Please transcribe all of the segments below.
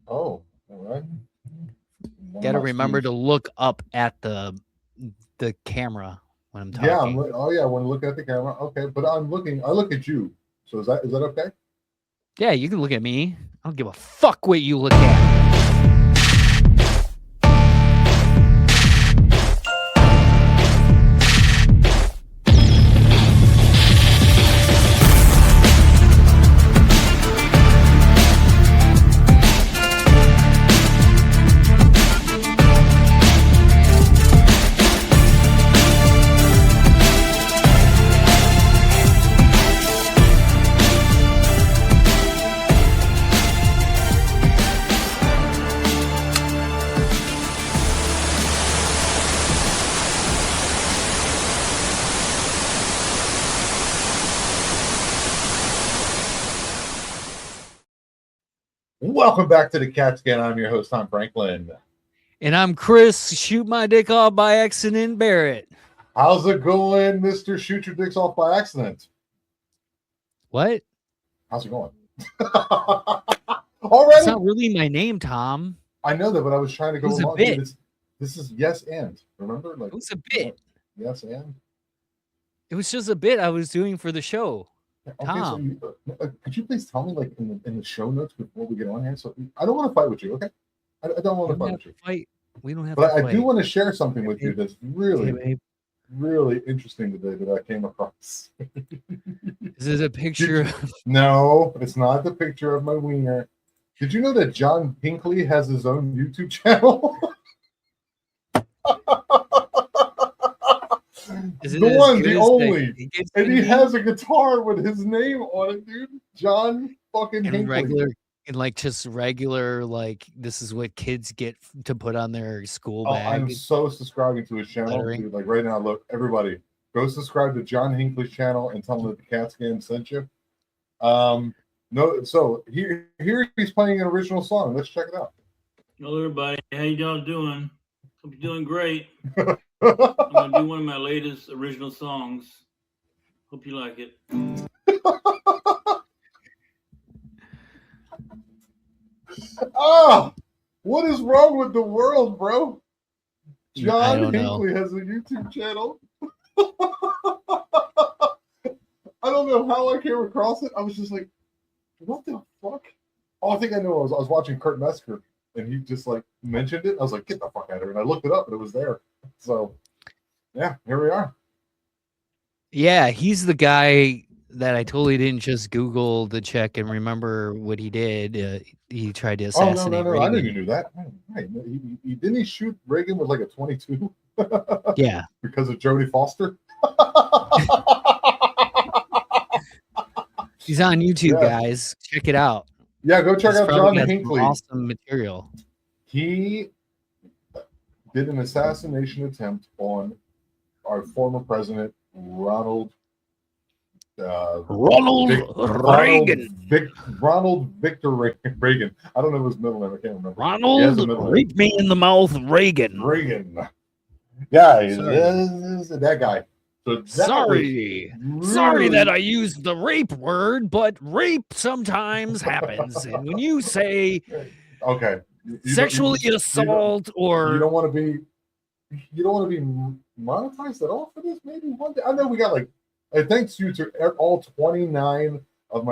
Oh, all right. One of Got to my remember to screens. look up at the camera when I'm Yeah, talking. oh yeah, I want to look at the camera. Okay, but I'm looking. I look at you. So is that okay? Yeah, you can look at me. I don't give a fuck what you look at. Welcome back to the Cat Scan. I'm your host, Tom Franklin. And I'm Chris. Shoot my dick off by accident, Barrett. How's it going, Mr. Shoot Your Dicks Off by Accident? What? How's it going? It's not Already? really my name, Tom. I know that, but I was trying to It go was a along. bit. Dude, this is yes and. Remember? Like It was a bit. Yes and. It was just a bit I was doing for the show. Okay, Tom. so could you please tell me, like, in the show notes before we get on here? So I don't want to fight with you, okay? I don't want to fight with you. We don't have but to I fight. do want to share something with you that's really, Okay, really interesting today that I came across. Is it a picture? No, it's not the picture of my wiener. Did you know that John Hinckley has his own YouTube channel? The one, the only. And he has a guitar with his name on it, dude. John fucking Hinckley. Just regular, like, this is what kids get to put on their school bag. I'm so subscribing to his channel, dude. Like right now, look, everybody, go subscribe to John Hinckley's channel and tell him that the Cat Scan sent you. No, so here he's playing an original song. Let's check it out. Hello, everybody. How y'all doing? Hope you're doing great. I'm gonna do one of my latest original songs. Hope you like it. Ah, what is wrong with the world, bro? John Hinckley has a YouTube channel. I don't know how I came across it. I was just like, what the fuck? Oh, I think I know. I was watching Kurt Metzger, and he just like mentioned it. I was like, get the fuck out of here. And I looked it up, and it was there. So, yeah, here we are. Yeah, he's the guy that I totally didn't just Google to check and remember what he did. He tried to assassinate no. Reagan. I knew you knew that. Right. Didn't he shoot Reagan with like a 22? Yeah. Because of Jodie Foster? He's on YouTube, guys. Check it out. Yeah, go check out John Hinckley. Awesome material. He did an assassination attempt on our former president, Ronald Victor Reagan. I don't know his middle name. I can't remember. Ronald, rape me in the mouth, Reagan. Yeah, that guy. So sorry that I used the rape word, but rape sometimes happens. And when you say sexually assault or you don't want to be monetized at all for this, maybe one day. I know we got like, thanks you to all 29 of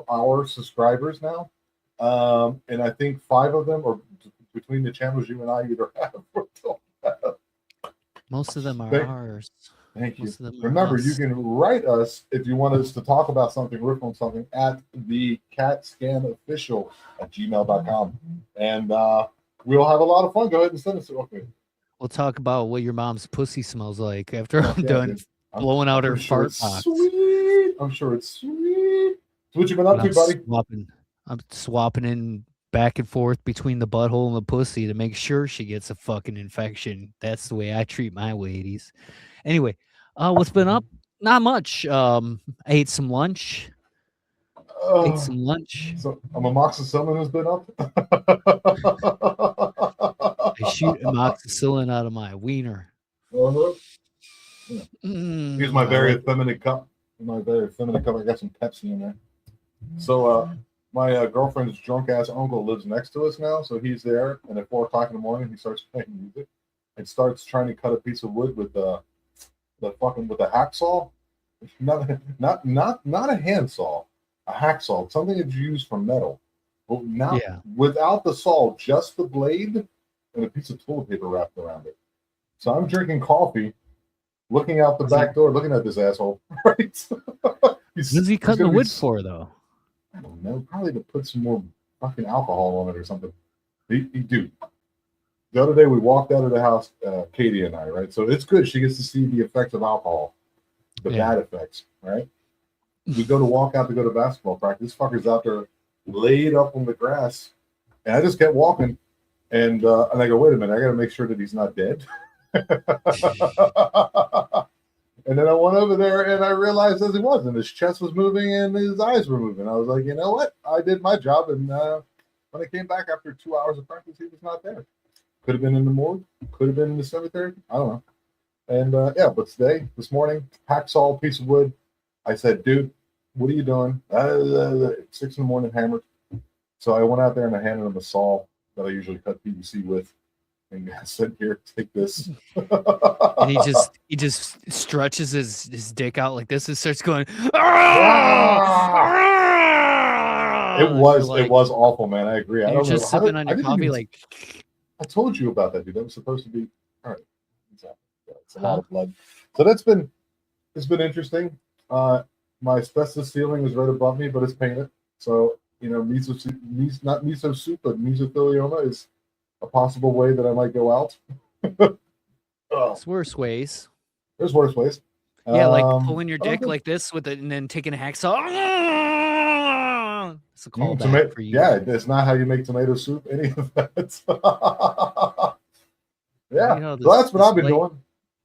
our subscribers now, and I think 5 of them are between the channels you and I either have or don't have. Most of them are ours. Thank you. Remember, you can write us if you want us to talk about something, riff on something, at the catscanofficial@gmail.com, and we'll have a lot of fun. Go ahead and send us. Okay. We'll talk about what your mom's pussy smells like after I'm done blowing out her fart box. Sweet. I'm sure it's sweet. So what you been up to, buddy? I'm swapping in back and forth between the butthole and the pussy to make sure she gets a fucking infection. That's the way I treat my ladies. Anyway, what's been up? Not much. I ate some lunch. So amoxicillin has been up. I shoot amoxicillin out of my wiener. Here's my very effeminate cup. I got some Pepsi in there. So My girlfriend's drunk ass uncle lives next to us now, so he's there. And at 4 o'clock in the morning, he starts playing music and starts trying to cut a piece of wood with a hacksaw. Not a handsaw, a hacksaw, something that's used for metal. But not without the saw, just the blade and a piece of toilet paper wrapped around it. So I'm drinking coffee, looking out the back door, looking at this asshole. Right? What is he cutting the wood for, though? I don't know. Probably to put some more fucking alcohol on it or something. Dude. The other day we walked out of the house, Katie and I, right? So it's good. She gets to see the effects of alcohol, the bad effects, right? We go to walk out to go to basketball practice. This fucker's out there laid up on the grass, and I just kept walking, and I go, wait a minute, I got to make sure that he's not dead. And then I went over there and I realized as he wasn't. His chest was moving and his eyes were moving. I was like, you know what? I did my job. And when I came back after 2 hours of practice, he was not there. Could have been in the morgue. Could have been in the cemetery. I don't know. And but this morning, hacksaw, piece of wood. I said, dude, what are you doing? 6 in the morning, hammered. So I went out there and I handed him a saw that I usually cut PVC with. And I said, here, take this. And he just stretches his dick out like this and starts going. "Ah!" It was awful, man. I agree. I You're don't just know. sipping on your coffee like. I told you about that, dude. That was supposed to be all right. Exactly. Yeah, it's a lot of blood. So it's been interesting. My asbestos ceiling is right above me, but it's painted. So not miso soup, but mesothelioma is a possible way that I might go out. There's worse ways. There's worse ways. Yeah, like pulling your dick like this with it and then taking a hacksaw. It's a callback for you. Yeah, that's not how you make tomato soup. Any of that. Yeah, so that's what I've been doing.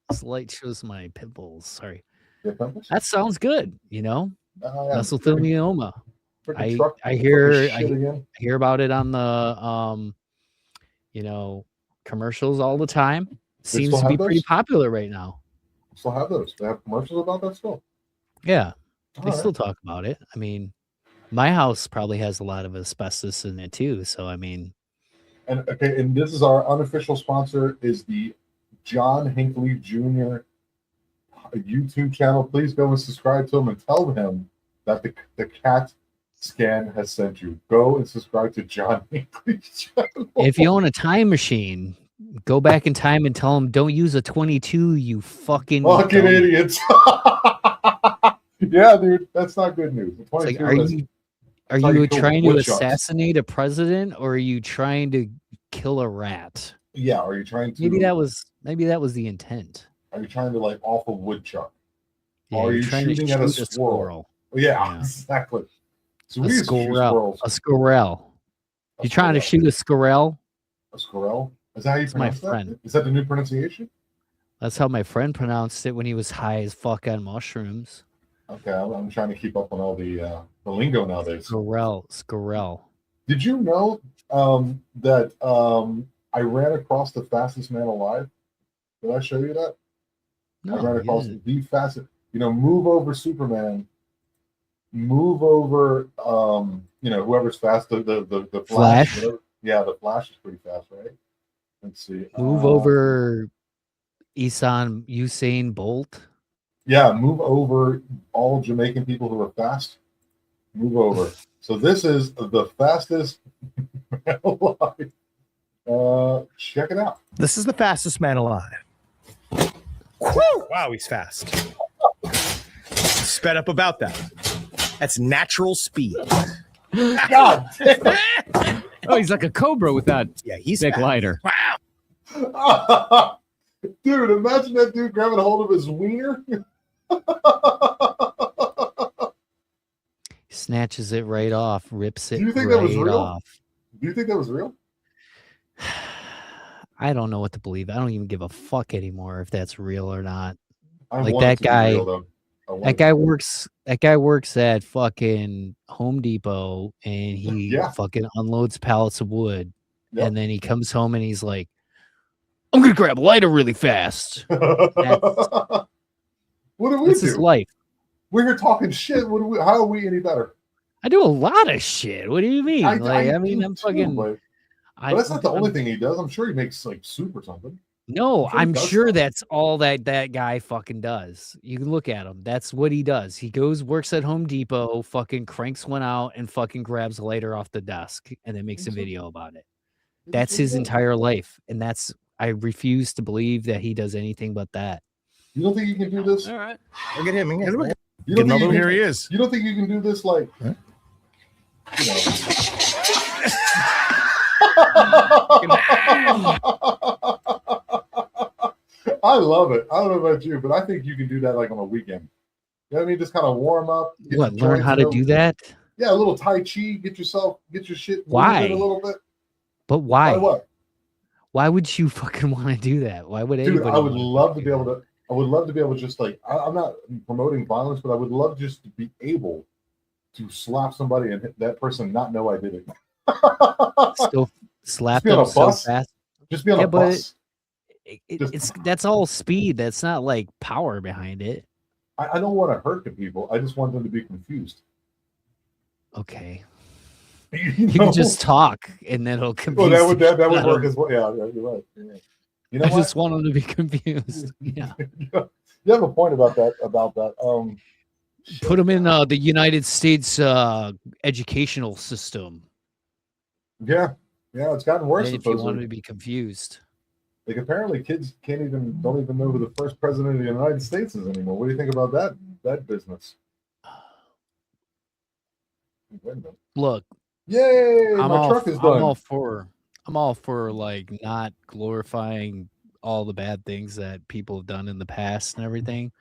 This light shows my pimples. Sorry. Your pimples? That sounds good. Mesothelioma. I hear about it on the commercials all the time. Seems to be pretty popular right now. Still have those? They have commercials about that still? Yeah, they still talk about it. I mean, my house probably has a lot of asbestos in it too. So I mean, and this is our unofficial sponsor is the John Hinckley Jr. YouTube channel. Please go and subscribe to him and tell him that the cat scan has sent you. Go and subscribe to John Hinckley's channel. If you own a time machine, go back in time and tell him don't use a 22, you fucking idiots. Yeah, dude, that's not good news. Like, are you trying to assassinate a president or are you trying to kill a rat? Yeah, are you trying to maybe that was the intent. Are you trying to like off a woodchuck? Yeah, are you shooting at a squirrel? Yeah, exactly. So a squirrel. You trying to shoot a squirrel? A squirrel? Is that how you pronounce that? Is that the new pronunciation? That's how my friend pronounced it when he was high as fuck on mushrooms. Okay, I'm trying to keep up on all the lingo nowadays. Squirrel. Did you know that I ran across the fastest man alive? Did I show you that? No, I ran across the fastest. Move over Superman. Move over. Whoever's fast. The Flash. Yeah, the Flash is pretty fast, right? Let's see. Move over Usain Bolt. Yeah, move over all Jamaican people who are fast. Move over. So this is the fastest man alive. Check it out. This is the fastest man alive. Wow, he's fast. Sped up about that. That's natural speed. God damn. Oh, he's like a cobra with that he's big fast. lighter. Wow. Dude, imagine that dude grabbing a hold of his wiener. Snatches it right off, rips it. Do you think that was real? Off. Do you think that was real? I don't know what to believe. I don't even give a fuck anymore if that's real or not. That guy works at fucking Home Depot and he fucking unloads pallets of wood. Yep. And then he comes home and he's like, I'm gonna grab a lighter really fast. What do we do? This is life. We're here talking shit. How are we any better? I do a lot of shit. What do you mean? I'm do fucking. too, but that's not the only thing he does. I'm sure he makes like soup or something. No, I'm does sure stuff. that's all that guy fucking does. You can look at him. That's what he does. He goes, works at Home Depot, fucking cranks one out, and fucking grabs a lighter off the desk, and then makes a video about it. That's his entire life, and I refuse to believe that he does anything but that. You don't think you can do this? All right. Look at him. You don't Get think another you one. can- Here he is. You don't think you can do this like? Huh? You know. I love it. I don't know about you, but I think you can do that like on a weekend. You know what I mean? Just kind of warm up. What? Learn how to do that? Yeah, a little Tai Chi. Get your shit Why? moving a little bit. But why? Why what? Why would you fucking want to do that? Why would Dude, anybody? I would wanna love to fucking be able do to. I would love to be able to just like. I'm not promoting violence, but I would love just to be able to slap somebody and that person not know I did it. that? Still slap be on them a so bus. fast. Just be on Yeah, a but bus. That's all speed. That's not like power behind it. I don't want to hurt the people. I just want them to be confused. Okay. You You can just talk and then it'll confuse. Well, that would the shit work out of as well. Yeah, you're right. Yeah. You know I what? just want them to be confused. Yeah. You have a point about that. Put them in the United States educational system. Yeah, it's gotten worse. If you want them Supposedly, to be confused. like apparently, kids don't even know who the first president of the United States is anymore. What do you think about that business? Wait a minute. Look, Yay! My truck is done. I'm all for like not glorifying all the bad things that people have done in the past and everything.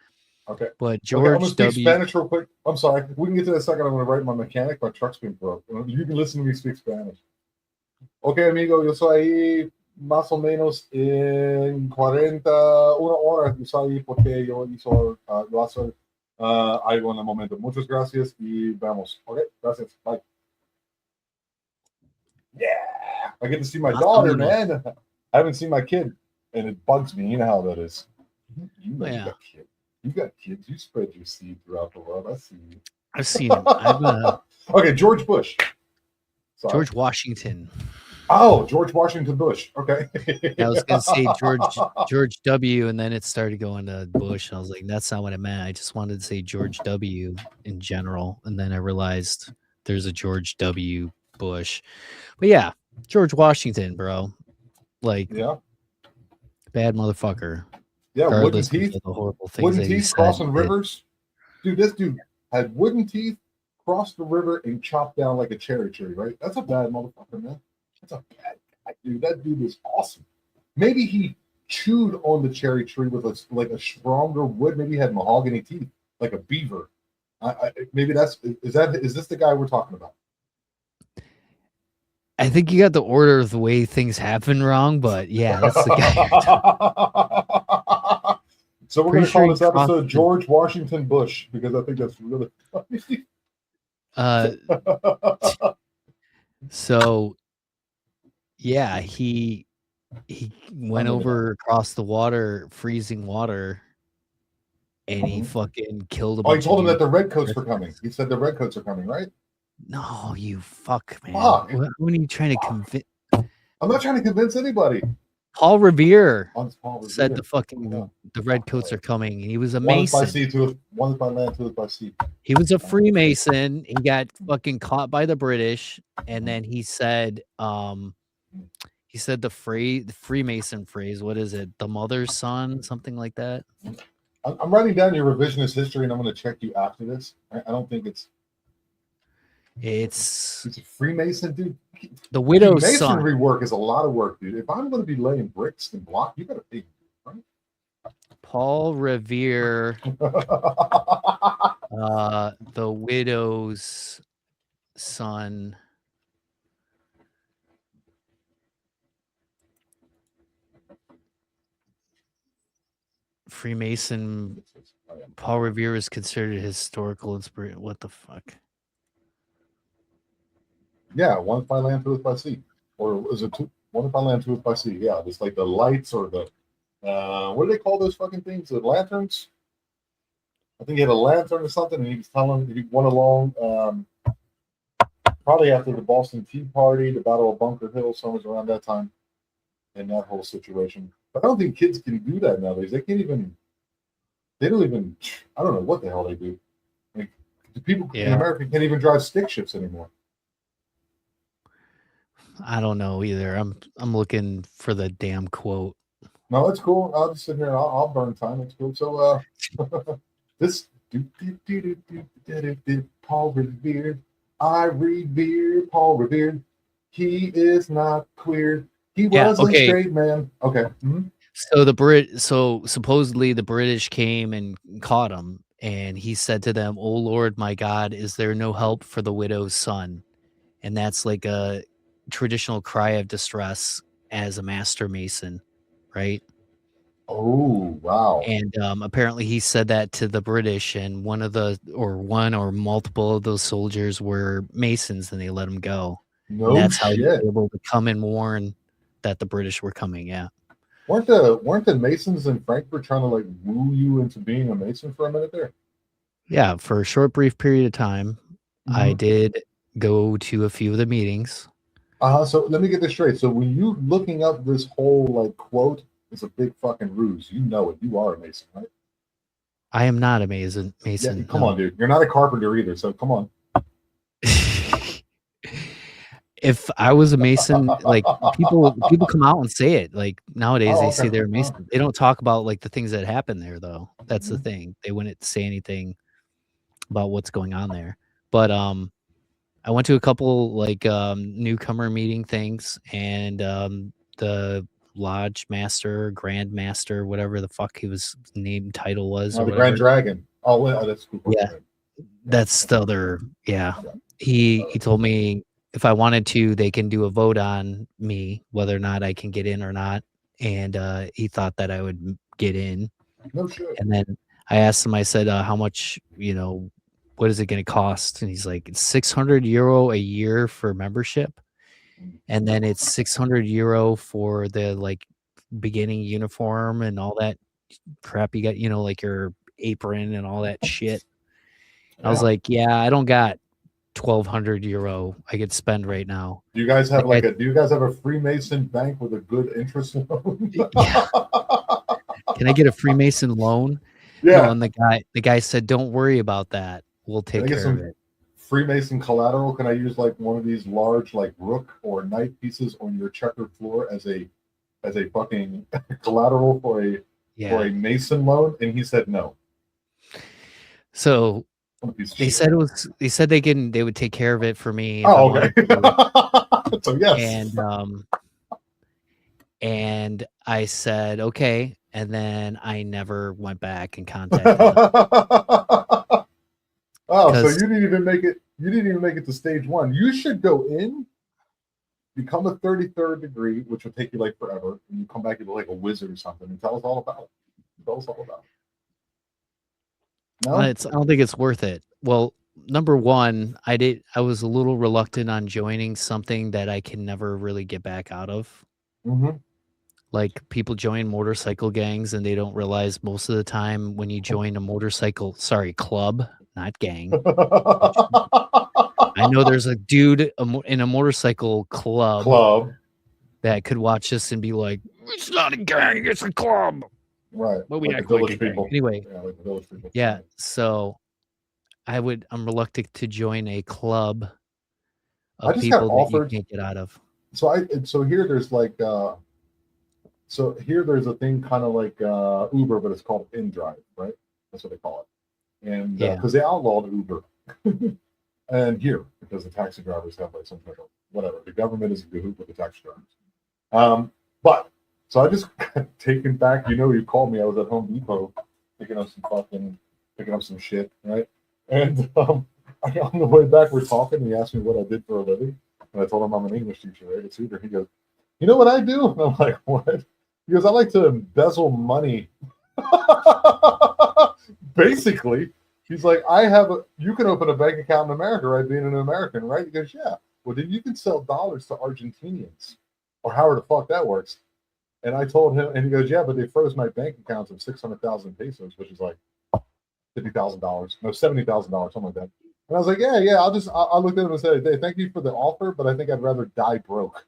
Okay. But I'm George gonna speak W. Spanish real quick. I'm sorry. We can get to that in a second. I'm gonna write my mechanic. My truck's been broke. You can listen to me speak Spanish. Okay, amigo. Yo soy ahí más o menos en 41 horas. Yo soy ahí porque yo hizo lo hace algo en el momento. Muchas gracias y vamos. Okay, gracias. Bye. Yeah, I get to see my daughter, man. I haven't seen my kid, and it bugs me. You know how that is. You know you got kids. You got kids. You spread your seed throughout the world. I see you. I've seen him. Okay, George Bush. Sorry. George Washington. Oh, George Washington Bush. Okay. I was gonna say George W, and then it started going to Bush, and I was like, that's not what I meant. I just wanted to say George W in general, and then I realized there's a George W Bush. But yeah, George Washington, bro. Like, yeah, bad motherfucker. Yeah, wooden Regardless of teeth. the horrible things Wooden that he teeth said crossing and did. rivers. Dude, this dude had wooden teeth, crossed the river, and chopped down like a cherry tree, right? That's a bad motherfucker, man. That's a bad guy, dude. That dude is awesome. Maybe he chewed on the cherry tree with a stronger wood. Maybe he had mahogany teeth, like a beaver. Maybe is this the guy we're talking about? I think you got the order of the way things happen wrong, but yeah, that's the guy. So we're Pretty going to sure call this he episode George Washington Bush because I think that's really funny. So yeah, he went over across the water, freezing water, and he fucking killed a bunch. Oh, he told of him that the dudes. redcoats were coming. He said the redcoats are coming, right? No, you fuck, man. Fuck. When are you trying to convince? I'm not trying to convince anybody. Paul Revere Paul Revere said the redcoats are coming. He was a One is by Mason. sea, one is by land, two is by sea. He was a Freemason. He got fucking caught by the British, and then he said the Freemason phrase. What is it? The mother's son, something like that. I'm writing down your revisionist history, and I'm going to check you after this. I don't think it's a Freemason, dude. The widow's Masonry son. work is a lot of work, dude. If I'm going to be laying bricks and block, you got to pay me, right? Paul Revere, the widow's son. Freemason. Paul Revere is considered a historical inspiration. What the fuck? Yeah, one is by land, two is by sea. Or is it two? One is by land, two is by sea. Yeah, just like the lights or the what do they call those fucking things? The lanterns? I think he had a lantern or something, and he was telling he went along probably after the Boston Tea Party, the Battle of Bunker Hill, somewhere around that time, and that whole situation. But I don't think kids can do that nowadays. They can't even. They don't even. I don't know what the hell they do. Like, the people in Yeah. America can't even drive stick shifts anymore. I don't know either. I'm looking for the damn quote. No, it's cool. I'll just sit here and I'll burn time. It's cool. So this Paul Revere. I revere Paul Revere. He is not queer. He was a straight man. Okay. Mhm. So supposedly the British came and caught him, and he said to them, "Oh Lord, my God, is there no help for the widow's son?" And that's like a traditional cry of distress as a master mason, right? Oh, wow. And apparently he said that to the British, and one or multiple of those soldiers were masons, and they let him go. No And that's how he was shit. able to come and warn that the British were coming. Yeah. Weren't the Masons in Frankfurt trying to like woo you into being a Mason for a minute there? Yeah, for a short, brief period of time, I Mhm. did go to a few of the meetings. So let me get this straight. So when you looking up this whole like quote, it's a big fucking ruse. You know it. You are a Mason, right? I am not a Mason. Yeah, come on, dude. You're not a carpenter either. So come on. If I was a Mason, like people come out and say it. Like nowadays, they say okay. they're a Mason. They don't talk about like the things that happen there, though. That's the thing. They wouldn't say anything about what's going on there. But I went to a couple like newcomer meeting things, and the lodge master, grand master, whatever the fuck his name title was, or The Grand whatever. Dragon. Oh, well, that's cool. Yeah, that's the other. Yeah, he told me if I wanted to, they can do a vote on me whether or not I can get in or not, and he thought that I would get in. No shit. And then I asked him, I said, how much, what is it going to cost? And he's like, it's 600 euro a year for membership. And then it's 600 euro for the like beginning uniform and all that crap you got, like your apron and all that shit. I was like, yeah, I don't got 1,200 euro I could spend right now. Do you guys have do you guys have a Freemason bank with a good interest loan? Yeah. Can I get a Freemason loan? Yeah. No, and the guy said, don't worry about that. We'll take care of it. Freemason collateral. Can I use like one of these large like rook or knight pieces on your checkered floor as a fucking collateral for a Mason loan? And he said no. So they said they would take care of it for me. Oh, okay. So yes. And I said okay, and then I never went back and contacted them. Oh, so you didn't even make it. You didn't even make it to stage 1. You should go in, become a 33rd degree, which will take you like forever, and you come back and be like a wizard or something, and tell us all about it. Tell us all about it. No, I don't think it's worth it. Well, number one, I was a little reluctant on joining something that I can never really get back out of. Mm-hmm. Like people join motorcycle gangs and they don't realize most of the time when you join a club, not gang. I know there's a dude in a motorcycle club that could watch this and be like, it's not a gang, it's a club. Right. But we act like people. Anyway. Yeah, like the village people. Yeah. So I'm reluctant to join a club of people that you can't get out of. So here there's like there's a thing kind of like Uber, but it's called InDrive, right? That's what they call it. And because they outlawed Uber. And here, because the taxi drivers have like some kind of whatever. The government is a cahoot with the taxi drivers. But so I just got taken back. You called me. I was at Home Depot picking up some shit, right? And on the way back, we're talking, and he asked me what I did for a living. And I told him I'm an English teacher, right? It's Uber. He goes, you know what I do? And I'm like, what? He goes, I like to embezzle money. Basically, he's like, you can open a bank account in America, right? Being an American, right? He goes, yeah. Well, then you can sell dollars to Argentinians, or however the fuck that works. And I told him, and he goes, yeah, but they froze my bank accounts of 600,000 pesos, which is like $50,000, no, $70,000, something like that. And I was like, yeah. I looked at him and said, hey, thank you for the offer, but I think I'd rather die broke.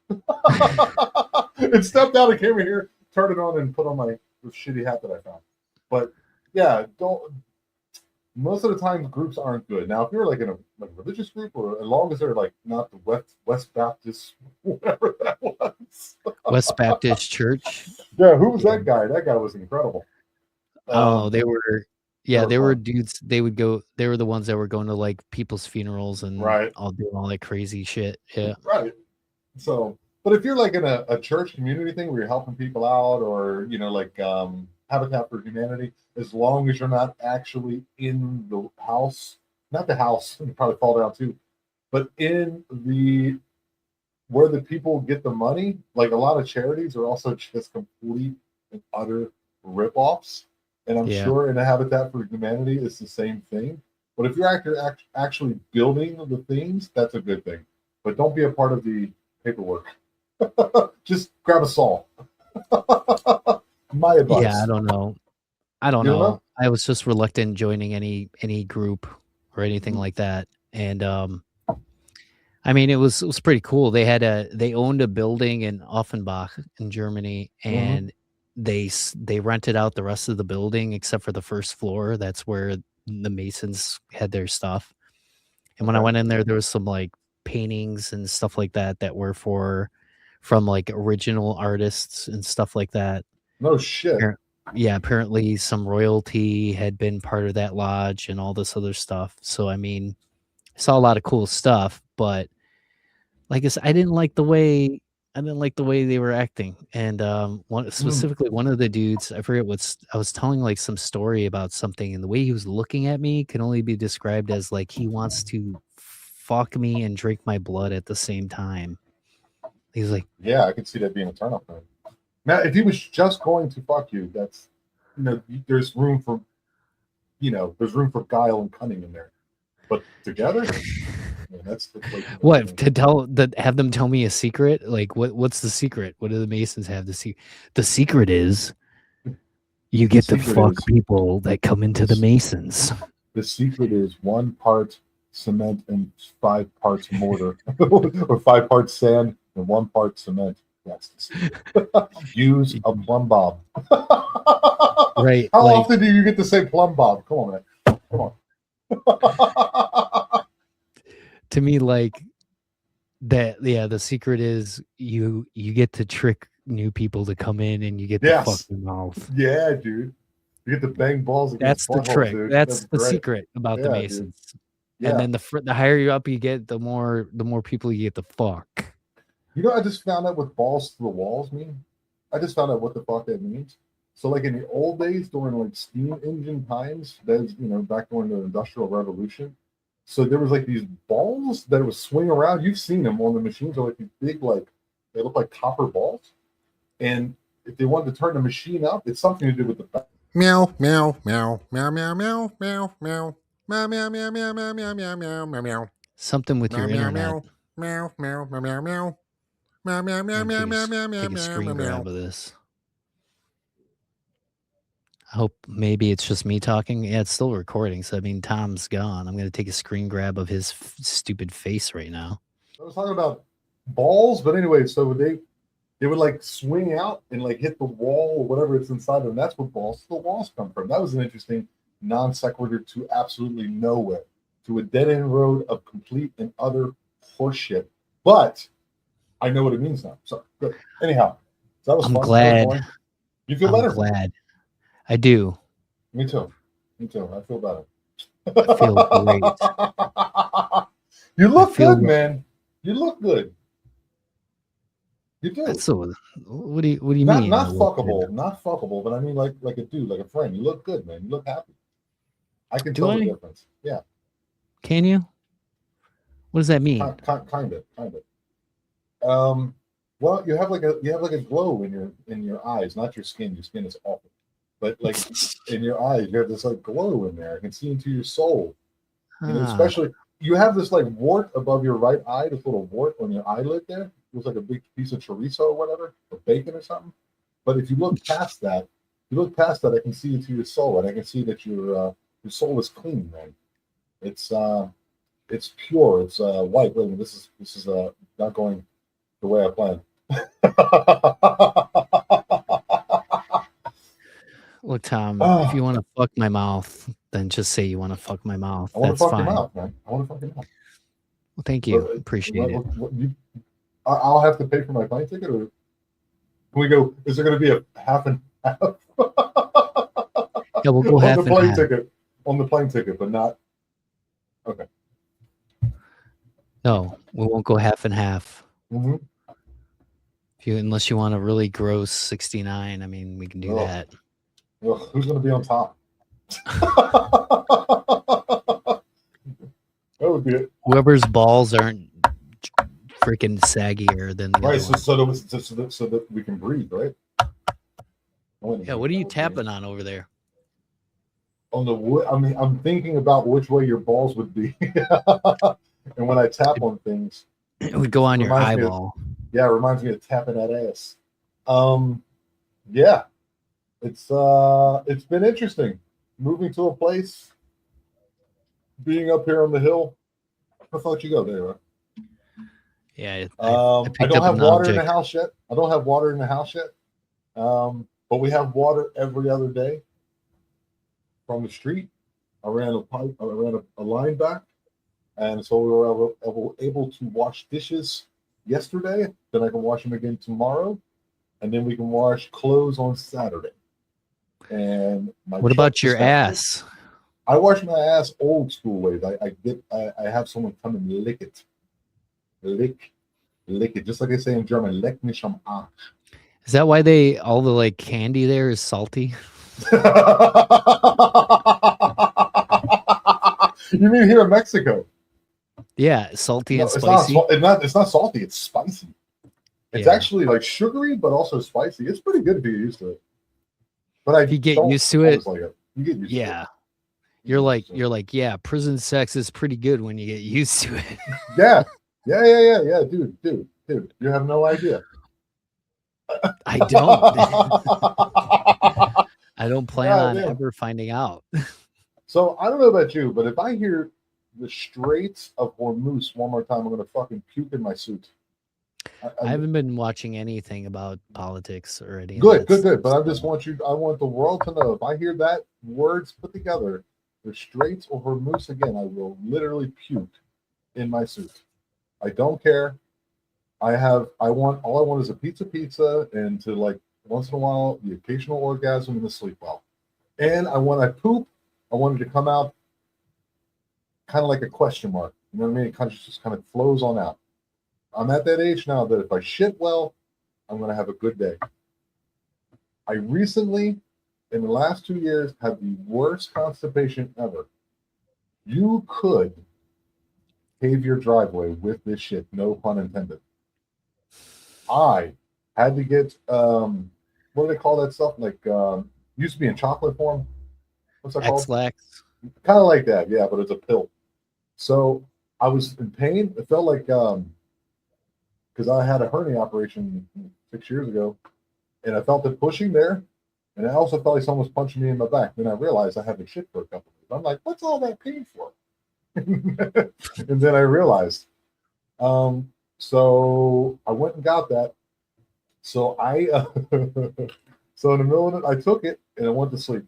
And stepped out and came in here, turned it on, and put on my shitty hat that I found. But yeah, don't. Most of the time, groups aren't good. Now, if you're like in a religious group, or as long as they're like not the West Baptist, whatever that was. West Baptist Church. Yeah, who was that guy? That guy was incredible. Oh, they were. Yeah, they they were were fun. dudes. They would go. They were the ones that were going to like people's funerals and Right. all doing all that crazy shit. Yeah. Right. So, but if you're like in a church community thing where you're helping people out, or like Habitat for Humanity, as long as you're not actually in the house, not the house, you probably fall down too, but in the where the people get the money, like a lot of charities are also just complete and utter rip-offs. And I'm Yeah. sure in a Habitat for Humanity it's the same thing. But if you're actually building the things, that's a good thing. But don't be a part of the paperwork. Just grab a saw. My advice. Yeah, I don't know. I don't You don't know. know? I was just reluctant joining any group or anything Mhm. like that. And I mean, it was pretty cool. They owned a building in Offenbach in Germany, and they rented out the rest of the building except for the first floor. That's where the Masons had their stuff. And when I Okay. went in there, there was some like paintings and stuff like that were from like original artists and stuff like that. No shit. Yeah, apparently some royalty had been part of that lodge and all this other stuff. So I mean, I saw a lot of cool stuff, but like I said, I didn't like the way they were acting. And one of the dudes, I forget I was telling like some story about something, and the way he was looking at me can only be described as like he wants to fuck me and drink my blood at the same time. He's like, Yeah, I could see that being a turn up for him. Now, if he was just going to fuck you, that's there's room for guile and cunning in there. But together, man, that's the place. what have them tell me a secret? Like what's the secret? What do the Masons have to see? The secret is you get to secret fuck is- people that come into the Masons. The secret is 1 part cement and 5 parts mortar, or 5 parts sand and 1 part cement. That's the secret. Use a plumb bob. Right. How like, often do you get to say plumb bob? Come on, man. Come on. to me, like that, yeah, the secret is you get to trick new people to come in and you get to fuck Yes. their mouth. Yeah, dude. You get to bang balls That's against the buttholes, trick. dude. That's the great. secret about the Yeah, dude. Masons. Yeah. And then the higher you up you get, the more people you get to fuck. I just found out what balls to the walls mean. I just found out what the fuck that means. So, like in the old days, during like steam engine times, that's back during the Industrial Revolution. So there was like these balls that would swing around. You've seen them on the machines. Are like these big, like they look like copper balls. And if they wanted to turn the machine up, it's something to do with the Meow, meow, meow, meow, meow, meow, meow, meow, meow, meow, meow, meow, meow, meow, meow, meow, meow, meow. Something with your Meow, internet. meow, meow, meow, meow, meow. Meow, meow, meow, meow, meow, meow, meow, Take a meow, screen meow, grab of this. I hope maybe it's just me talking. Yeah, it's still recording. So I mean, Tom's gone. I'm gonna take a screen grab of his stupid face right now. I was talking about balls, but anyway, so they would like swing out and like hit the wall or whatever it's inside of them. That's where balls to the walls come from. That was an interesting non sequitur to absolutely nowhere, to a dead end road of complete and utter horseshit. But I know what it means now. So good. Anyhow, that was I'm fun. glad. You feel I'm better? glad. I do. Me too. I feel better. I feel great. You look feel good, man. You look good. You do. That's so. What do you not mean? not fuckable, but I mean like a dude, like a friend. You look good, man. You look happy. I can Do tell I? the difference. Yeah, Can you? What does that mean? kind of. Well, you have like a glow in your eyes, not your skin. Your skin is awful, but like in your eyes, you have this like glow in there. I can see into your soul. Especially you have this like wart above your right eye, this little wart on your eyelid there. It looks like a big piece of chorizo or whatever, or bacon or something. But if you look past that, I can see into your soul, and I can see that your soul is clean, man. It's It's pure. It's white. Wait a minute, this is not going the way I planned. Look, Tom, if you want to fuck my mouth, then just say you want to fuck my mouth. I want That's to fuck fine. your mouth, man. I want to fuck your mouth. Well, thank you. Appreciate it. I'll have to pay for my plane ticket, or can we go? Is there going to be a half and half? Yeah, we'll go half on the and plane half. ticket. On the plane ticket, but not. Okay. No, we won't go half and half. Mm-hmm. Unless you want a really gross 69, I mean, we can do that. Ugh, who's going to be on top? That would be it. Whoever's balls aren't freaking saggier than the Right, other one. so that we can breathe, right? Yeah, what are you tapping on over there? On the wood. I mean, I'm thinking about which way your balls would be, and when I tap on things, It would go on your reminds me of- eyeball. yeah, it reminds me of tapping that ass. Yeah, it's been interesting moving to a place, being up here on the hill. How far you go there? Right? Yeah, I picked don't up have an water in the object. house yet. But we have water every other day from the street. I ran a line back, and so we were able to wash dishes yesterday. Then I can wash them again tomorrow, and then we can wash clothes on Saturday. And What about your ass? I wash my ass old school ways. I have someone come and lick it. Lick it, just like they say in German, leck mich am Arsch. Is that why all the like candy there is salty? You mean here in Mexico? Yeah, salty No, and it's spicy. it's not salty, it's spicy. It's Yeah. actually like sugary, but also spicy. It's pretty good if you get used to it. But If you get don't used to it, always like it. You get used to yeah. it. You're like, yeah, prison sex is pretty good when you get used to it. Yeah, dude. You have no idea. I don't. I don't plan God on damn. ever finding out. So I don't know about you, but if I hear the Straits of Hormuz one more time, I'm gonna fucking puke in my suit. I haven't been watching anything about politics or any. Good. of that stuff, But I so- just I want the world to know if I hear that words put together, the Straits of Hormuz again, I will literally puke in my suit. I don't care. All I want is a pizza, and to like once in a while the occasional orgasm and the sleep well. And when I poop, I want it to come out kind of like a question mark. You know what I mean? It kind of just kind of flows on out. I'm at that age now that if I shit well, I'm going to have a good day. I recently, in the last 2 years, had the worst constipation ever. You could pave your driveway with this shit, no pun intended. I had to get, what do they call that stuff? Like, used to be in chocolate form. What's that called? X-Lax. Kind of like that, yeah, but it's a pill. So I was in pain. It felt like, because I had a hernia operation 6 years ago, and I felt it pushing there, and I also felt like someone was punching me in my back. Then I realized I haven't shit for a couple of days. I'm like, what's all that pain for? And then I realized. So I went and got that. So so in the middle of it, I took it and I went to sleep.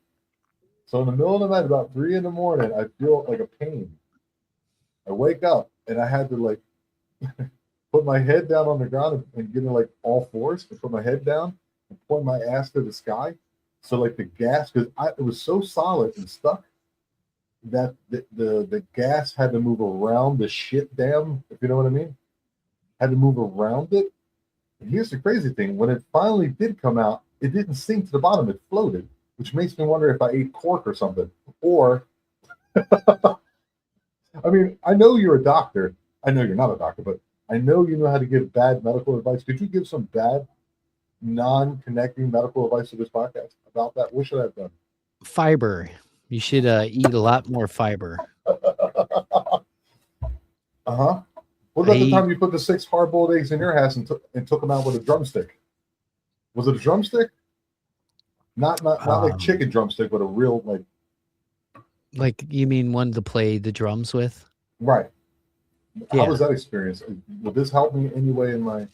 So in the middle of the night, about 3 a.m, I feel like a pain. I wake up and I had to like put my head down on the ground and get in like all fours and put my head down and point my ass to the sky. So like the gas, because it was so solid and stuck that the gas had to move around the shit dam, if you know what I mean. Had to move around it. And here's the crazy thing: when it finally did come out, it didn't sink to the bottom; it floated, which makes me wonder if I ate cork or something. Or, I mean, I know you're a doctor. I know you're not a doctor, but I know you know how to give bad medical advice. Could you give some bad, non-connecting medical advice to this podcast about that? What should I have done? Fiber. You should eat a lot more fiber. Uh-huh. What about the I- time you put the 6 hard-boiled eggs in your house and took them out with a drumstick? Was it a drumstick? Not like chicken drumstick, but a real like. Like, you mean one to play the drums with? Right. How was that experience? Would this help me anyway in my?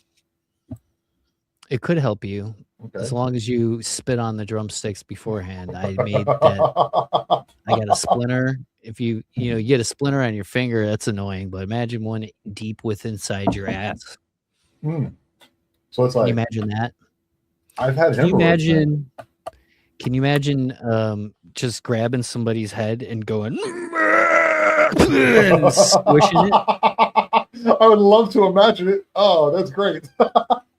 It could help you Okay. as long as you spit on the drumsticks beforehand. I made that. I got a splinter. If you get a splinter on your finger, that's annoying. But imagine one deep inside your ass. So it's Can like, you imagine that? I've had Can you hemorrhoids. Man. Can you imagine just grabbing somebody's head and going and squishing it? I would love to imagine it. Oh, that's great.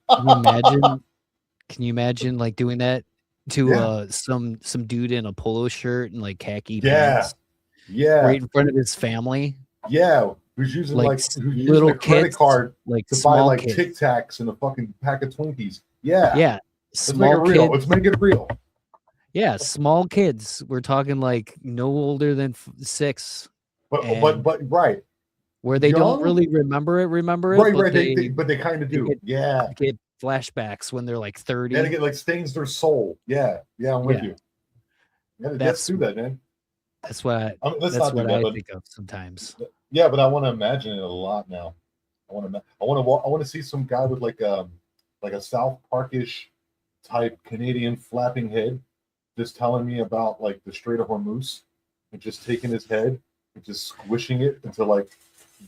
Can you imagine like doing that to some dude in a polo shirt and like khaki pants? Yeah. Right in front of his family. Yeah. Who's using who's little using a credit kids, card like to buy like kids. Tic Tacs and a fucking pack of Twinkies. Yeah. Yeah. Let's make it real. Let's make it real. Yeah, small kids. We're talking like no older than 6. But right. Where they don't really remember it. Right, but they kind of do. They get flashbacks when they're like 30. Yeah, they get like stains their soul. Yeah, I'm with you. Yeah, let's do that, man. That's what I think of sometimes. Yeah, but I want to imagine it a lot now. I want to see some guy with like a South Parkish type Canadian flapping head, just telling me about like the Strait of Hormuz, and just taking his head and just squishing it into like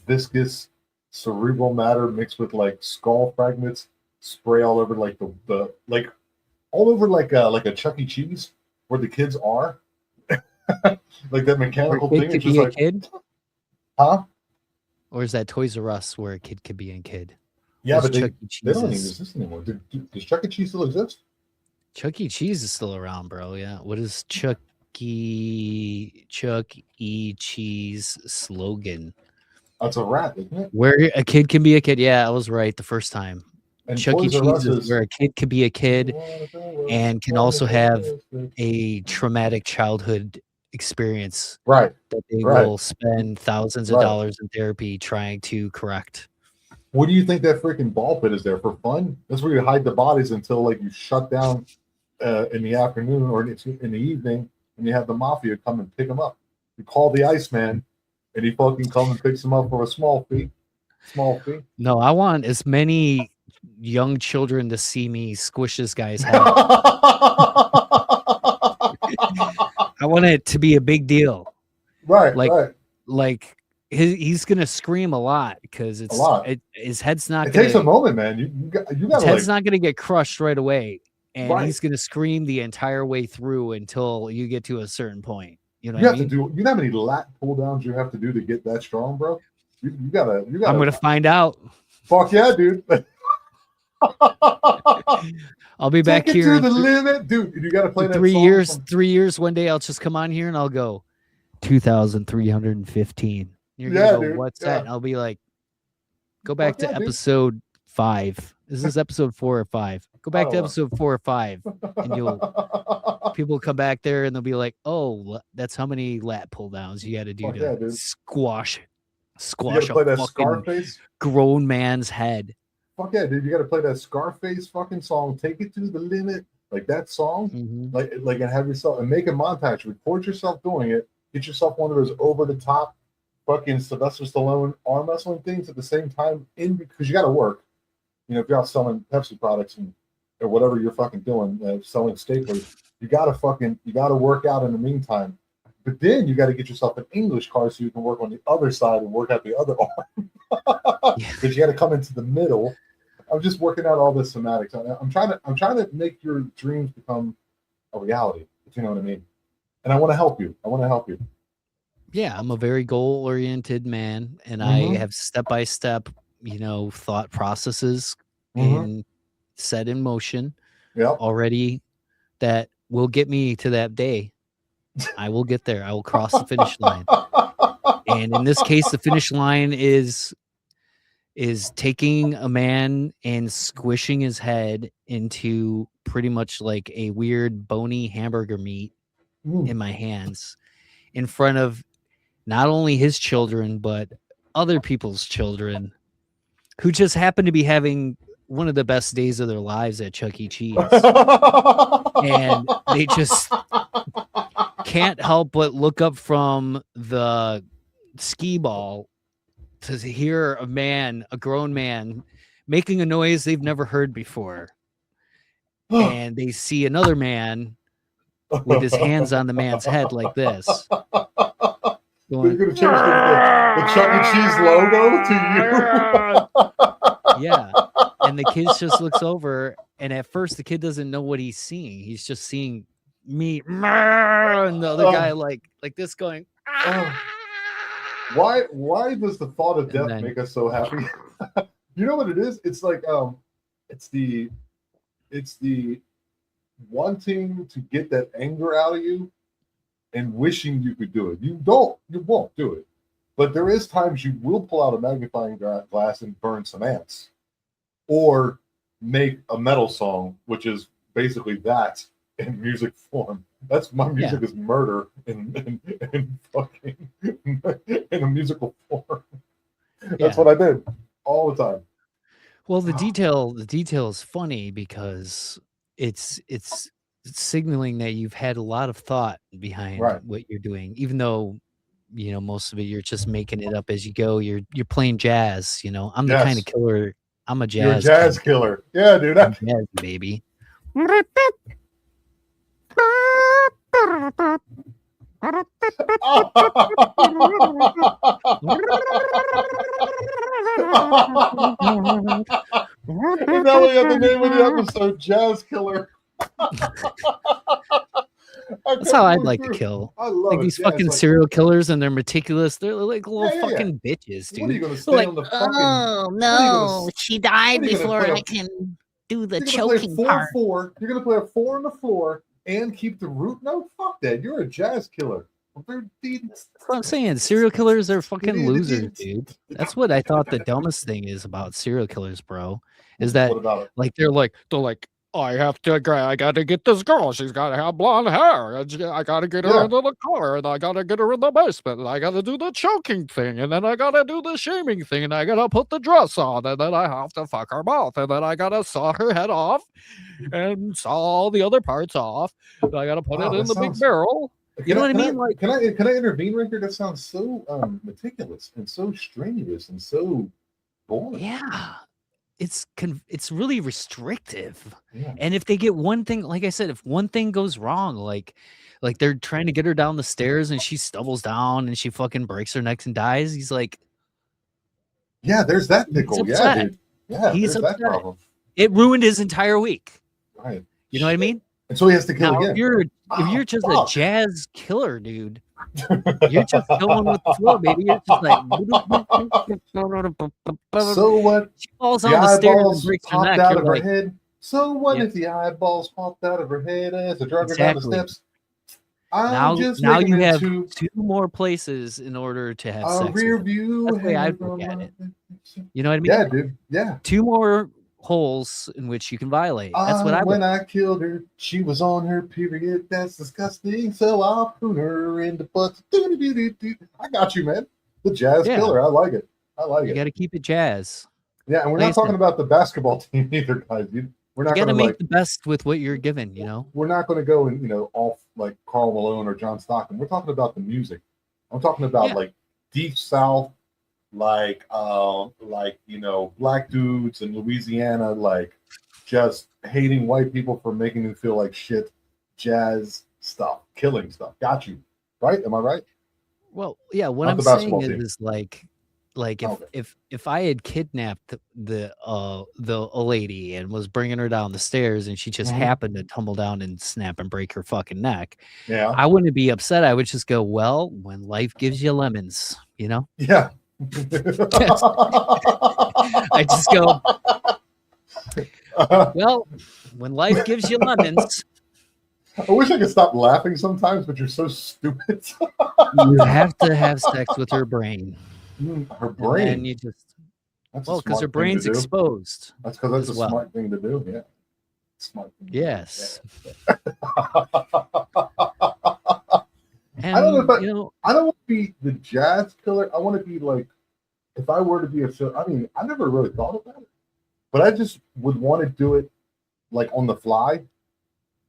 viscous cerebral matter mixed with like skull fragments, spray all over like the like all over like a Chuck E. Cheese where the kids are. Like that mechanical thing. It's just like kid? Huh? Or is that Toys R Us where a kid could be a kid? Yeah, but they don't even exist anymore. Does Chuck E. Cheese still exist? Chuck E. Cheese is still around, bro. Yeah. What is Chuck E. Cheese slogan? That's a rap, isn't it? Where a kid can be a kid. Yeah, I was right the first time. And Chuck E. Cheese is where a kid can be a kid and can also have a traumatic childhood experience. Right. That they will spend thousands of dollars in therapy trying to correct. What do you think that freaking ball pit is there for fun? That's where you hide the bodies until like you shut down in the afternoon or in the evening, and you have the mafia come and pick them up. You call the Iceman, and he fucking comes and picks them up for a small fee. No, I want as many young children to see me squish this guy's head. I want it to be a big deal. Right. Like he's gonna scream a lot because his head's not. It takes a moment, man. You got. His head's not gonna get crushed right away, and he's gonna scream the entire way through until you get to a certain point. You know, you have to do. You know how many lat pull downs you have to do to get that strong, bro? You gotta. I'm gonna find out. Fuck yeah, dude. I'll be back here to the limit, dude. You got to play that 3 years. 3 years. One day I'll just come on here and I'll go 2,315. You're gonna go, what's that? And I'll be like, go back to episode 5. Is this episode 4 or 5? Go back to episode 4 or 5, and people come back there and they'll be like, oh, that's how many lat pull downs you got to do to squash a fucking grown man's head. Fuck yeah, dude! You got to play that Scarface fucking song. Take it to the limit, like that song. Like, and have yourself and make a montage. Record yourself doing it. Get yourself one of those over the top, fucking Sylvester Stallone arm wrestling things at the same time. Because you got to work. You know, if you're out selling Pepsi products or whatever you're fucking doing, selling staplers, you got to work out in the meantime. But then you got to get yourself an English car so you can work on the other side and work out the other arm. Because you got to come into the middle. I'm just working out all this somatics. I'm trying to make your dreams become a reality, if you know what I mean. And I want to help you. Yeah, I'm a very goal-oriented man, and I have step-by-step, thought processes and set in motion already that will get me to that day. I will get there. I will cross the finish line. And in this case, the finish line is taking a man and squishing his head into pretty much like a weird bony hamburger meat in my hands in front of not only his children, but other people's children who just happen to be having one of the best days of their lives at Chuck E. Cheese. And they just can't help but look up from the skee ball to hear a grown man, making a noise they've never heard before. And they see another man with his hands on the man's head like this. They're going to change the Chuck E. Cheese logo to you. Yeah. And the kid just looks over, and at first the kid doesn't know what he's seeing. He's just seeing me and the other guy like this going. Why does the thought of death then, make us so happy? You know what it is? It's like it's the wanting to get that anger out of you and wishing you could do it. You won't do it. But there is times you will pull out a magnifying glass and burn some ants. Or make a metal song, which is basically that in music form. That's my music is murder in fucking in a musical form. That's what I did all the time. Well, the detail is funny because it's signaling that you've had a lot of thought behind what you're doing, even though most of it you're just making it up as you go. You're playing jazz. I'm the kind of killer. I'm a jazz. You're a jazz killer. Yeah, dude. I'm jazz, baby. And now we have the name of the episode, Jazz Killer. That's how I'd like to kill. I love like these fucking serial killers, and they're meticulous. They're like little fucking bitches, dude. What are you gonna stay on the fucking? Oh no, she died before I can do the choking part. You're gonna play a 4 on the floor and keep the root note. Fuck that. You're a jazz killer. That's what I'm saying. Serial killers are fucking losers, dude. That's what I thought the dumbest thing is about serial killers, bro. Is that like they're like I gotta get this girl. She's gotta have blonde hair. I gotta get her into the car, and I gotta get her in the basement, and I gotta do the choking thing, and then I gotta do the shaming thing, and I gotta put the dress on, and then I have to fuck her mouth, and then I gotta saw her head off, and saw all the other parts off, and I gotta put it in the big barrel. You know what I mean? Like, can I intervene right here? That sounds so meticulous and so strenuous and so boring. Yeah. It's really restrictive. And if they get one thing, like I said, if one thing goes wrong, like they're trying to get her down the stairs and she stumbles down and she fucking breaks her neck and dies, he's like, yeah, there's that pickle. Yeah, dude. Yeah, he's there's that problem. It ruined his entire week. Right. You know what I mean? And so he has to kill again. If you're just a jazz killer, dude, you're just going with the flow, baby. You're just like, so what? She falls on the stairs and breaks her neck. Out of her head. So what if the eyeballs popped out of her head as a drug her down the steps? Now you have two more places in order to have sex. Rear view. That's the way I'd look at it. You know what I mean? Yeah, dude. Yeah. 2 more holes in which you can violate. That's what I when I killed her, she was on her period. That's disgusting. So I'll put her in the butt. I got you, man. The jazz killer. I like it. You got to keep it jazz. Yeah, and we're not talking about the basketball team either, guys. We're not going to make the best with what you're given. We're not going to go and off like Karl Malone or John Stockton. We're talking about the music. I'm talking about like Deep South. Like black dudes in Louisiana, like just hating white people for making them feel like shit, jazz stuff, killing stuff. Got you, right? Am I right? Well, yeah. What I'm saying is like if I had kidnapped a lady and was bringing her down the stairs and she just happened to tumble down and snap and break her fucking neck, I wouldn't be upset. I would just go, well, when life gives you lemons, Yeah. I just go, well, when life gives you lemons. I wish I could stop laughing sometimes, but you're so stupid. You have to have sex with her brain. Her brain? And you just, because her brain's exposed. That's because that's a smart thing to do, yeah. Smart thing. Yes. And, I don't know if I don't want to be the jazz killer. I want to be like, if I were to be I never really thought about it, but I just would want to do it like on the fly.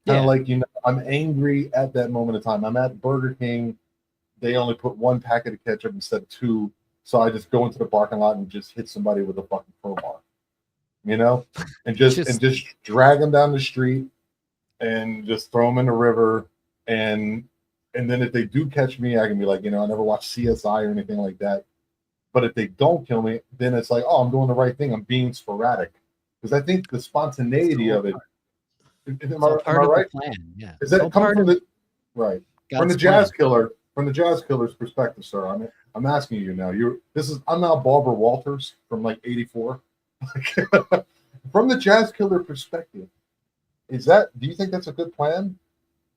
Kind of like, I'm angry at that moment of time. I'm at Burger King. They only put 1 packet of ketchup instead of 2. So I just go into the parking lot and just hit somebody with a fucking crowbar, you know, and just drag them down the street and just throw them in the river. And then if they do catch me, I can be like, you know, I never watched CSI or anything like that. But if they don't kill me, then it's like, oh, I'm doing the right thing. I'm being sporadic. Because I think the spontaneity of it. Am I right? Plan. Yeah. Is that coming from the right? From the jazz killer, from the jazz killer's perspective, sir. I'm asking you now. I'm now Barbara Walters from like '84. From the jazz killer perspective, do you think that's a good plan?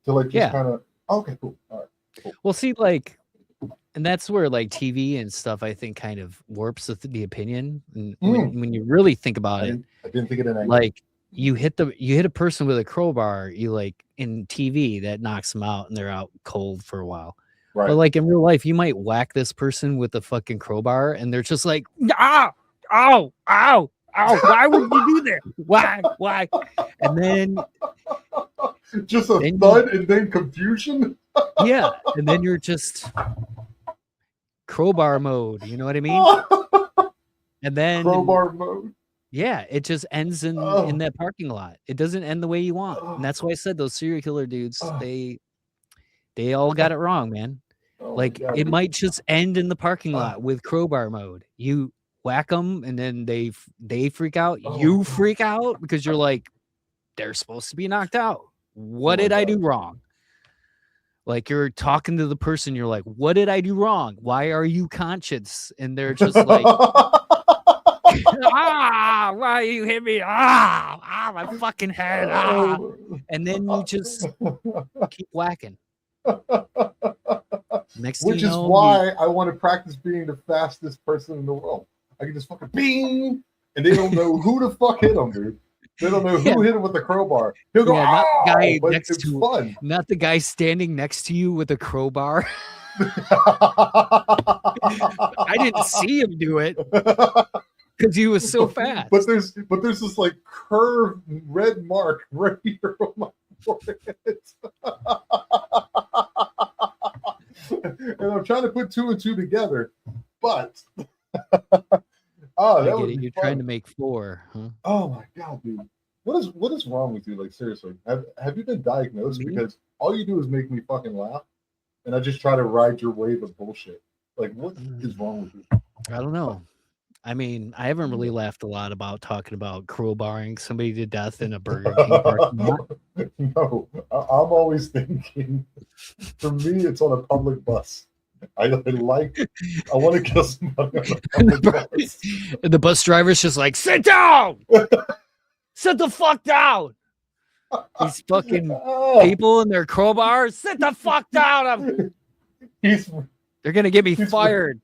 To like just kind of okay, cool. All right. Cool. Well, see, like, and that's where like TV and stuff I think kind of warps the opinion. And when you really think about it, I didn't think of it. Like you hit a person with a crowbar, you like in TV that knocks them out and they're out cold for a while. Right. But like in real life, you might whack this person with a fucking crowbar and they're just like, ow, ow, ow, ow. Why would you do that? Why? And then just a thud and then confusion. Yeah, and then you're just crowbar mode. You know what I mean? And then crowbar mode. Yeah, it just ends in that parking lot. It doesn't end the way you want, and that's why I said those serial killer dudes. They all got it wrong, man. Like it might just end in the parking lot with crowbar mode. You whack them, and then they freak out. You freak out because you're like, they're supposed to be knocked out. What did I do wrong? Like you're talking to the person, you're like, what did I do wrong? Why are you conscious? And they're just like, why you hit me? My fucking head. And then you just keep whacking. Which is why I want to practice being the fastest person in the world. I can just fucking bing, and they don't know who the fuck hit them, dude. They don't know who hit him with the crowbar. He'll go, not the guy but next it's to fun. Not the guy standing next to you with a crowbar. I didn't see him do it because he was so fast. But there's this like curved red mark right here on my forehead. And I'm trying to put 2 and 2 together, but You're trying to make 4, huh? Oh my god, dude! What is wrong with you? Like seriously, have you been diagnosed? Because all you do is make me fucking laugh, and I just try to ride your wave of bullshit. Like, what is wrong with you? I don't know. I mean, I haven't really laughed a lot about talking about crowbarring somebody to death in a Burger King parking lot. No, I'm always thinking. For me, it's on a public bus. I want to kill somebody on a public bus. And the bus driver's just like, sit down! Sit the fuck down! These fucking people in their crowbars, sit the fuck down! They're going to get me fired.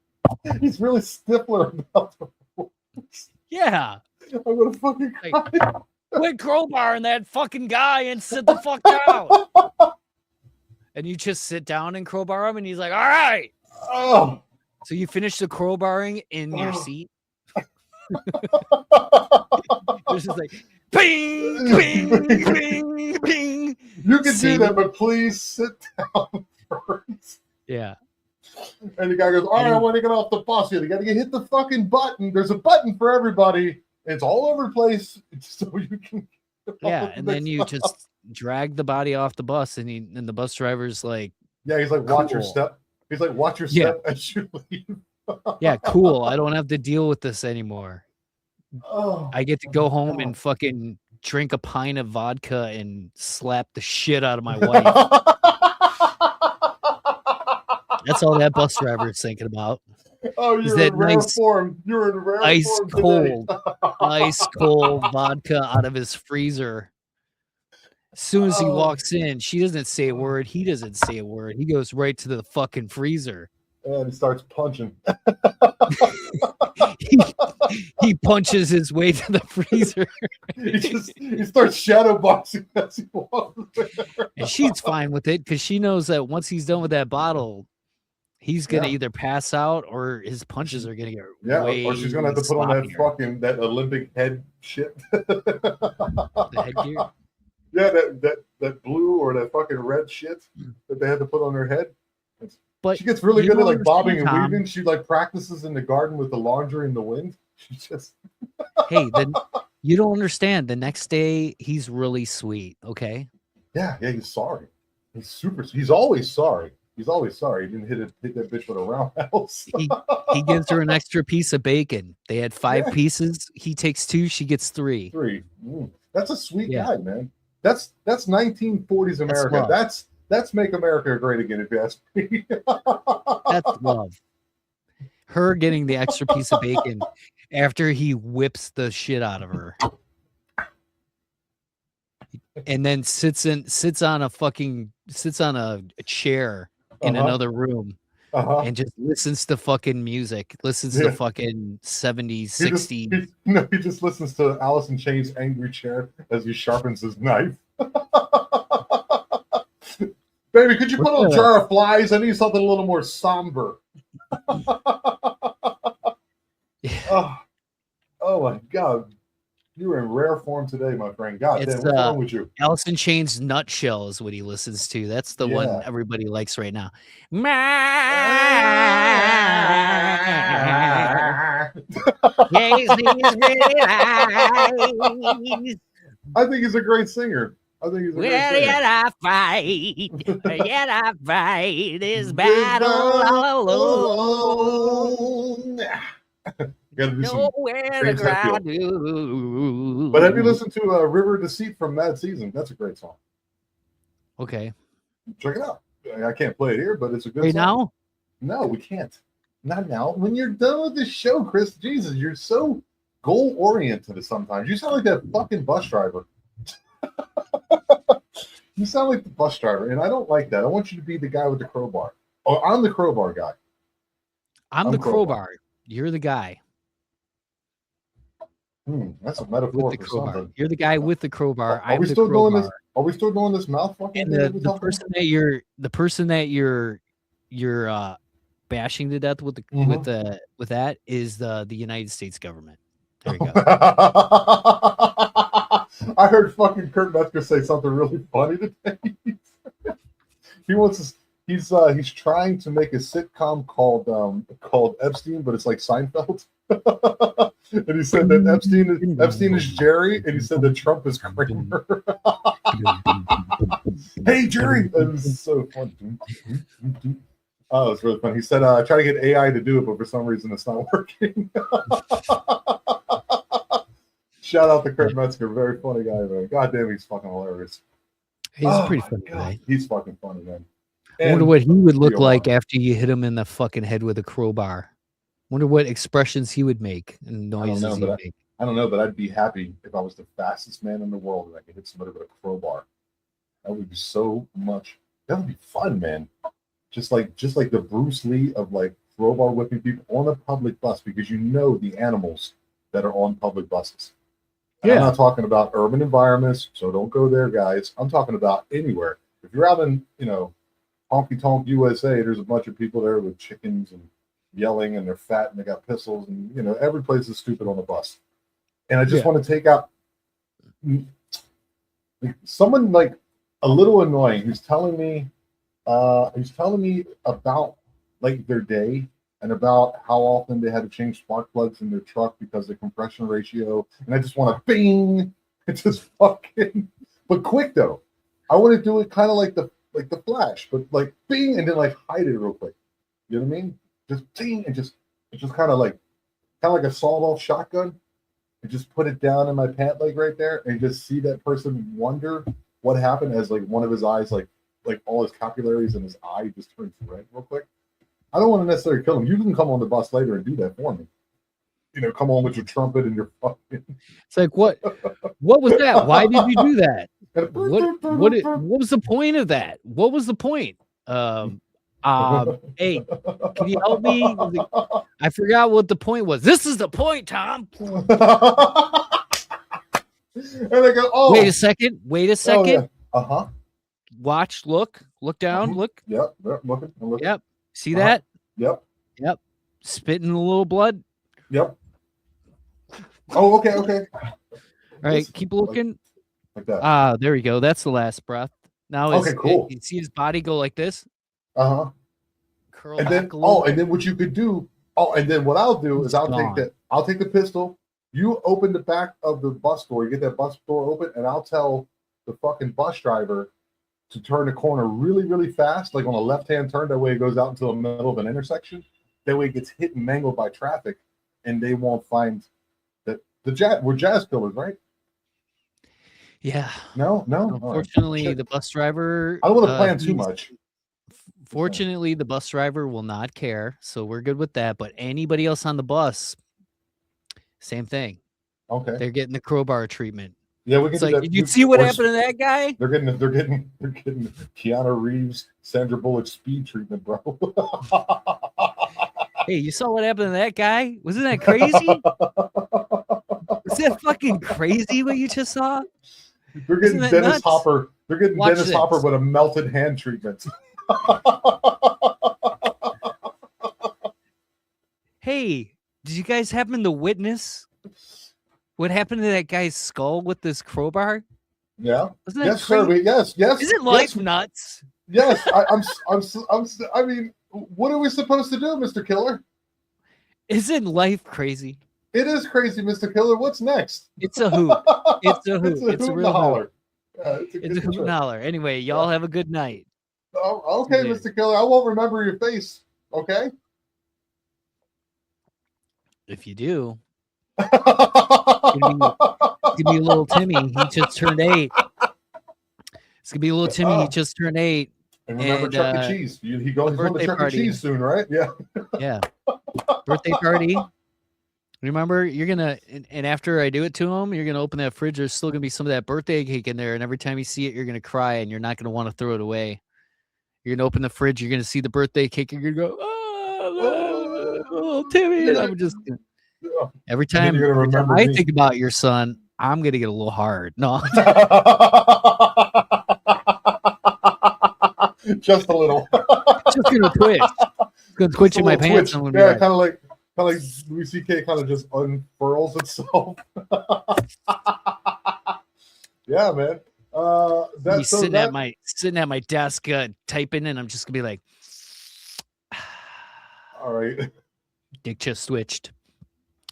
He's really stiffler about the rules. Yeah. I'm going to fucking cry. Quit crowbarring that fucking guy and sit the fuck down. And you just sit down and crowbar him, and he's like, all right. Oh. So you finish the crowbarring in your seat. It's just like, ping, ping, ping, ping. You can do that, but please sit down first. Yeah. And the guy goes, all right, I want to get off the bus here. You got to hit the fucking button. There's a button for everybody. It's all over the place. So you can. Yeah, and then you just drag the body off the bus, and the bus driver's like, yeah, he's like, watch your step. He's like, watch your step as you leave. Yeah, cool. I don't have to deal with this anymore. Oh, I get to go home and fucking drink a pint of vodka and slap the shit out of my wife. That's all that bus driver is thinking about. Oh, you're in rare form. You're in rare ice form ice cold vodka out of his freezer. As soon as he walks in, she doesn't say a word. He doesn't say a word. He goes right to the fucking freezer. And he starts punching. he punches his way to the freezer. he starts shadow boxing as he walks there. And she's fine with it because she knows that once he's done with that bottle, he's gonna either pass out or his punches are gonna get way or she's gonna have to put on that Olympic head shit. The headgear. Yeah, that blue or that fucking red shit that they had to put on their head. But she gets really you good at don't like bobbing and understand, Tom. weaving. She like practices in the garden with the laundry in the wind. She just Hey, then you don't understand. The next day, he's really sweet. Okay. yeah, he's sorry. He's super. He's always sorry. He's always sorry. He didn't hit that bitch with a roundhouse. He gives her an extra piece of bacon. They had 5 Yeah. pieces. He takes 2. She gets 3. 3. That's a sweet Yeah. guy, man. That's 1940s America. love. That's make America great again, if you ask me. That's love. Her getting the extra piece of bacon after he whips the shit out of her. And then sits on a chair in another room and just listens to fucking music, listens to fucking 70s, 60s. He just listens to Alice in Chains' angry chair as he sharpens his knife. Baby, could you put a jar of flies? I need something a little more somber. Oh my God. You are in rare form today, my friend. God damn, what's wrong with you? Alice in Chains Nutshell is what he listens to. That's the one everybody likes right now. I think he's a great singer. Yet I fight this battle all alone. Gotta do Nowhere to cry to. But have you listened to River Deceit from Mad Season? That's a great song. Okay. Check it out. I can't play it here, but it's a good song. Now? No, we can't. Not now. When you're done with this show, Chris, Jesus, you're so goal-oriented sometimes. You sound like that fucking bus driver. You sound like the bus driver, and I don't like that. I want you to be the guy with the crowbar. Oh, I'm the crowbar guy. I'm the crowbar. You're the guy. That's a metaphor for something. You're the guy with the crowbar. Are we still doing this? Are we still doing this mouth fucking? And the person that you're bashing to death with that is the United States government. There you go. I heard fucking Kurt Metzger say something really funny today. He's trying to make a sitcom called Epstein, but it's like Seinfeld. And he said that Epstein is Jerry, and he said that Trump is Kramer. Hey Jerry, it was so funny. Oh, it's really fun. He said, try to get AI to do it, but for some reason it's not working. Shout out to Kurt Metzger, very funny guy, man. God damn, he's fucking hilarious. He's a pretty funny guy. He's fucking funny, man. I wonder what he would look like after you hit him in the fucking head with a crowbar. Wonder what expressions he would make and noises he'd make. I don't know, but I'd be happy if I was the fastest man in the world and I could hit somebody with a crowbar. That would be so much. That would be fun, man. Just like the Bruce Lee of like crowbar whipping people on a public bus, because you know the animals that are on public buses. Yeah. I'm not talking about urban environments, so don't go there, guys. I'm talking about anywhere. If you're out in, honky tonk USA, there's a bunch of people there with chickens and yelling, and they're fat and they got pistols, and every place is stupid on the bus. And I just want to take out someone like a little annoying who's telling me about like their day and about how often they had to change spark plugs in their truck because of the compression ratio. And I just want to bing. It's just fucking, but quick though. I want to do it kind of like the Flash, but like bing and then like hide it real quick. You know what I mean? Just bing and just kind of like a sawed-off shotgun, and just put it down in my pant leg right there, and just see that person wonder what happened as like one of his eyes, like all his capillaries in his eye just turns red real quick. I don't want to necessarily kill him. You can come on the bus later and do that for me. Come on with your trumpet and your fucking. It's like what was that? Why did you do that? What was the point of that? What was the point? Hey, can you help me? I forgot what the point was. This is the point, Tom. And I go, oh. Wait a second. Oh, yeah. Watch, look down, look. Yep, looking. Yep. See that? Yep. Spitting a little blood. Yep. Oh, okay. All right, keep looking. Like that. There we go. That's the last breath. Now, okay, cool. You see his body go like this? Curl And back then a little. and then what you could do. Oh, and then what I'll do is It's I'll gone. take the pistol. You open the back of the bus door. You get that bus door open, and I'll tell the fucking bus driver to turn the corner really, really fast, like on a left-hand turn. That way it goes out into the middle of an intersection. That way it gets hit and mangled by traffic, and they won't find that we're jazz killers, right? Yeah. No. All right. Unfortunately, Shit. the bus driver. I don't want to plan too much. Fortunately, the bus driver will not care, so we're good with that. But anybody else on the bus, same thing. Okay. They're getting the crowbar treatment. Yeah, we can It's do like, that. did you see what happened to that guy? They're getting Keanu Reeves, Sandra Bullock speed treatment, bro. Hey, you saw what happened to that guy? Wasn't that crazy? Was that fucking crazy what you just saw? They're getting Isn't that Dennis nuts? Hopper. They're getting Watch Dennis this. Hopper with a melted hand treatment. Hey, did you guys happen to witness what happened to that guy's skull with this crowbar? Yeah. Wasn't that Yes, sir. crazy? Yes. Isn't life yes, nuts? yes. I mean, what are we supposed to do, Mr. Killer? Isn't life crazy? It is crazy, Mr. Killer. What's next? It's a hoot. It's a hoot. It's a It's a hoot and real a hoot. holler. It's a good hoot and trip. holler. Anyway, y'all have a good night. Oh, okay, Yeah. Mr. Killer. I won't remember your face. Okay. If you do, it's gonna be a little Timmy. He just turned 8. It's gonna be a little Timmy. He just turned 8. And remember And, Chuck E. Cheese. He's going to birthday Chuck E. party. Cheese soon, right? Yeah. Yeah. Birthday party. Remember, you're gonna and after I do it to him, you're gonna open that fridge. There's still gonna be some of that birthday cake in there, and every time you see it, you're gonna cry, and you're not gonna want to throw it away. You're gonna open the fridge. You're gonna see the birthday cake. And you're gonna go, oh, little Timmy. And I'm just every then time, you're gonna every time remember I me. think about your son, I'm gonna get a little hard. No, Just a little. just gonna twitch. It's gonna twitch in my pants. I'm gonna be Yeah, like, kind of like Louis C.K. kind of just unfurls itself. Yeah, man. be sitting at my desk typing, and I'm just gonna be like, all right. dick just switched.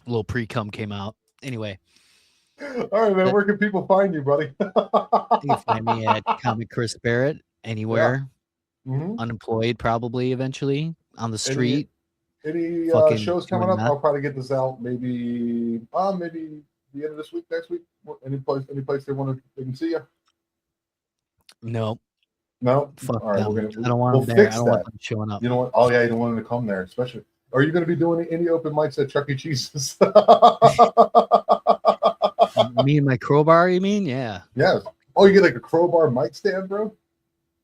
A little pre-cum came out. Anyway, All right, man. Where can people find you, buddy? you can find me at Comic Chris Barrett anywhere. Mhm. Unemployed, probably eventually on the street. Any Fucking shows coming doing up? that. I'll probably get this out maybe the end of this week, next week. Any place they can see you? No, No. fuck All right, them. we're gonna. I don't want we'll them there. I fix don't that. want them showing up. You know what? Oh yeah, you don't want them to come there, especially. Are you going to be doing any open mics at Chuck E. Cheese's? Me and my crowbar, you mean? Yeah. Yes. Oh, you get like a crowbar mic stand, bro?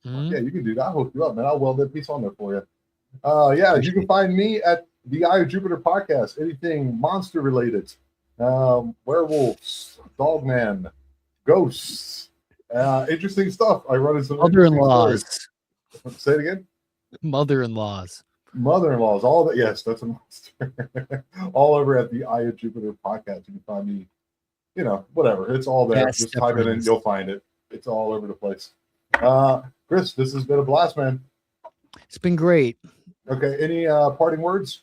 Mhm. Yeah, you can do that. I'll hook you up, man. I'll weld that piece on there for you. Yeah, you can find me at the Eye of Jupiter podcast. Anything monster related, werewolves, dogman, ghosts, interesting stuff. I run into some interesting Mother-in-laws. stories. Say it again. Mother-in-laws. Mother-in-laws, all that. Yes, that's a monster. All over at the Eye of Jupiter podcast. You can find me, whatever. It's all there. Best Just of type it in, friends. you'll find it. It's all over the place. Chris, this has been a blast, man. It's been great. Okay, any parting words?